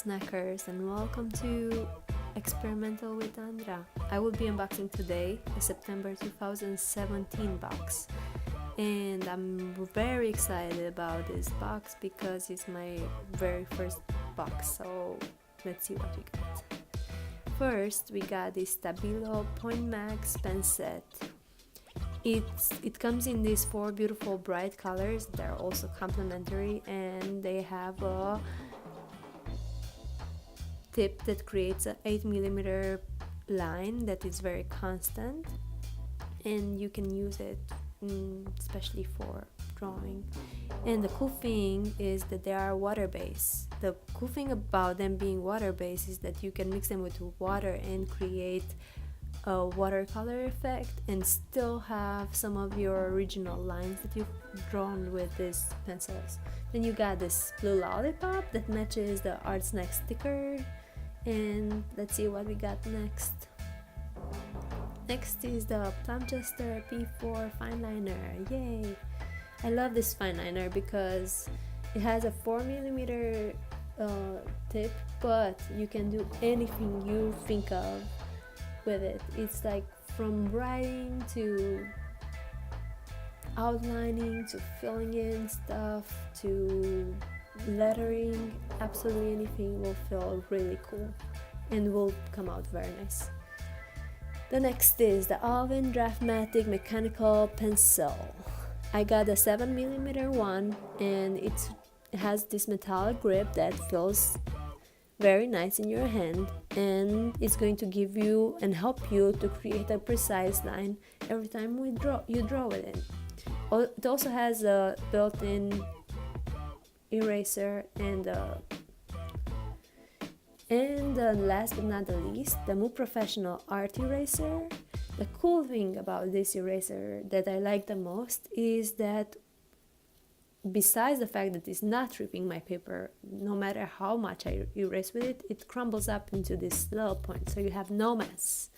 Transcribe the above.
Artsnackers, and welcome to Experimental with Andra. I will be unboxing today the September 2017 box, and I'm very excited about this box because it's my very first box, so let's see what we got. First, we got this Stabilo Point Max pen set. It comes in these 4 beautiful bright colors. They're also complementary, and they have a tip that creates an 8mm line that is very constant, and you can use it especially for drawing. And the cool thing is that they are water-based. The cool thing about them being water-based is that you can mix them with water and create a watercolor effect and still have some of your original lines that you've drawn with these pencils. Then you got this blue lollipop that matches the Artsnack sticker, and let's see what we got next. Next is the Plumchester P4 fine liner. Yay! I love this fine liner because it has a 4mm tip, but you can do anything you think of with it. It's like from writing to outlining to filling in stuff to lettering. Absolutely anything will feel really cool and will come out very nice. The next is the Alvin Draftmatic mechanical pencil. I got a 7mm one, and it has this metallic grip that feels very nice in your hand, and it's going to give you and help you to create a precise line every time you draw with it. It also has a built-in eraser, and last but not the least, the Mu Professional Art Eraser. The cool thing about this eraser that I like the most is that besides the fact that it's not ripping my paper, no matter how much I erase with it, it crumbles up into this little point, so you have no mess.